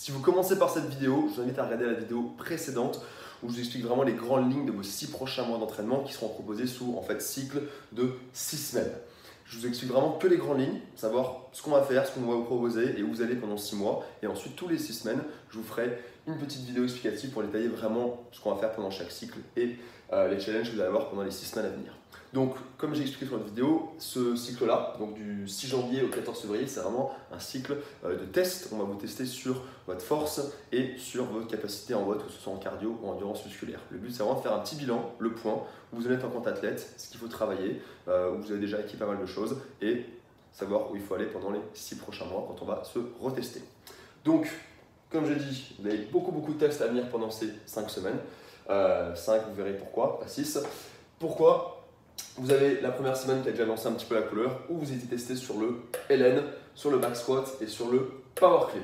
Si vous commencez par cette vidéo, je vous invite à regarder la vidéo précédente où je vous explique vraiment les grandes lignes de vos 6 prochains mois d'entraînement qui seront proposés sous cycle de 6 semaines. Je vous explique vraiment que les grandes lignes, savoir ce qu'on va faire, ce qu'on va vous proposer et où vous allez pendant 6 mois. Et ensuite, tous les 6 semaines, je vous ferai une petite vidéo explicative pour détailler vraiment ce qu'on va faire pendant chaque cycle et les challenges que vous allez avoir pendant les 6 semaines à venir. Donc, comme j'ai expliqué sur notre vidéo, ce cycle-là, donc du 6 janvier au 14 février, c'est vraiment un cycle de test. On va vous tester sur votre force et sur votre capacité en WOD, que ce soit en cardio ou en endurance musculaire. Le but, c'est vraiment de faire un petit bilan, le point, où vous en êtes en compte athlète, ce qu'il faut travailler, où vous avez déjà acquis pas mal de choses et savoir où il faut aller pendant les 6 prochains mois quand on va se retester. Donc, comme je dis, vous avez beaucoup de tests à venir pendant ces 5 semaines. 5, vous verrez pourquoi, pas 6. Pourquoi ? Vous avez la première semaine qui a déjà lancé un petit peu la couleur, où vous étiez testé sur le LN, sur le back squat et sur le power clean.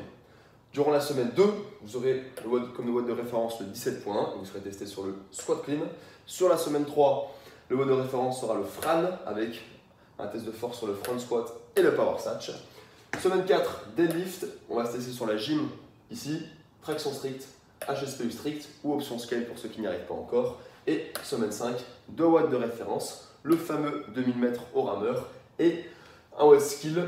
Durant la semaine 2, vous aurez comme WOD de référence le 17.1, et vous serez testé sur le squat clean. Sur la semaine 3, le WOD de référence sera le Fran, avec un test de force sur le front squat et le power snatch. Semaine 4, deadlift, on va se tester sur la gym, ici, traction strict, HSPU strict ou option scale pour ceux qui n'y arrivent pas encore. Et semaine 5, 2 watts de référence, le fameux 2000 mètres au rameur et un WOD skill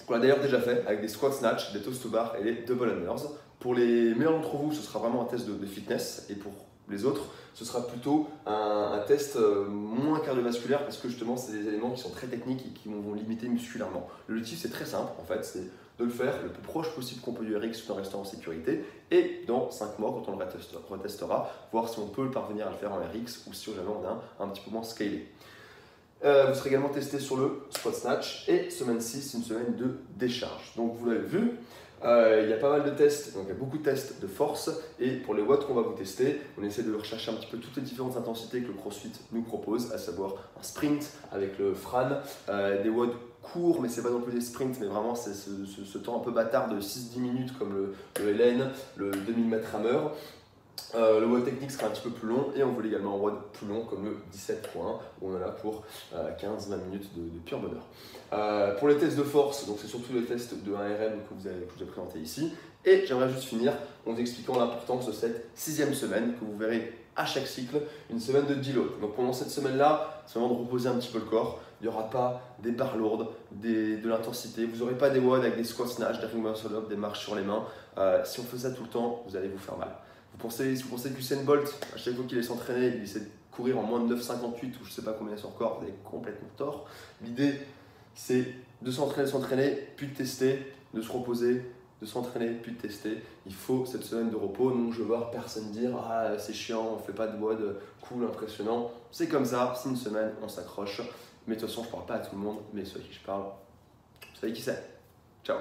qu'on a d'ailleurs déjà fait avec des squat snatch, des toast to bar et des double unders. Pour les meilleurs d'entre vous, ce sera vraiment un test de fitness et pour les autres, ce sera plutôt un test moins cardiovasculaire parce que justement, c'est des éléments qui sont très techniques et qui vont limiter musculairement. L'objectif, c'est très simple en fait, c'est de le faire le plus proche possible qu'on peut du RX tout en restant en sécurité et dans 5 mois, quand on le retestera, voir si on peut parvenir à le faire en RX ou si jamais on a un petit peu moins scalé. Vous serez également testé sur le squat snatch et semaine 6, une semaine de décharge. Donc vous l'avez vu, il y a pas mal de tests, donc il y a beaucoup de tests de force et pour les watts qu'on va vous tester, on essaie de rechercher un petit peu toutes les différentes intensités que le CrossFit nous propose, à savoir un sprint avec le Fran, des watts courts mais c'est pas non plus des sprints mais vraiment c'est ce temps un peu bâtard de 6-10 minutes comme le LN, le 2000 mètres rameur. Le WOD technique sera un petit peu plus long et on voulait également un WOD plus long comme le 17.1 où on est là pour 15-20 minutes de pur bonheur. Pour les tests de force, donc c'est surtout les tests de 1RM que je vous ai présenté ici. Et j'aimerais juste finir en vous expliquant l'importance de cette 6e semaine que vous verrez à chaque cycle, une semaine de deload. Donc pendant cette semaine-là, c'est vraiment de reposer un petit peu le corps. Il n'y aura pas des barres lourdes, de l'intensité. Vous n'aurez pas des WOD avec des squats snatch, des ring muscle up, des marches sur les mains. Si on fait ça tout le temps, vous allez vous faire mal. Si vous pensez que Usain Bolt, à chaque fois qu'il est s'entraîner, il essaie de courir en moins de 9,58 ou je ne sais pas combien sur corps, vous avez complètement tort. L'idée, c'est de s'entraîner, puis de tester, de se reposer, de s'entraîner, puis de tester. Il faut cette semaine de repos. Donc je ne veux voir personne dire « Ah, c'est chiant, on ne fait pas de WOD cool, impressionnant ». C'est comme ça, c'est une semaine, on s'accroche. Mais de toute façon, je ne parle pas à tout le monde, mais ceux à qui je parle, vous savez qui c'est. Ciao.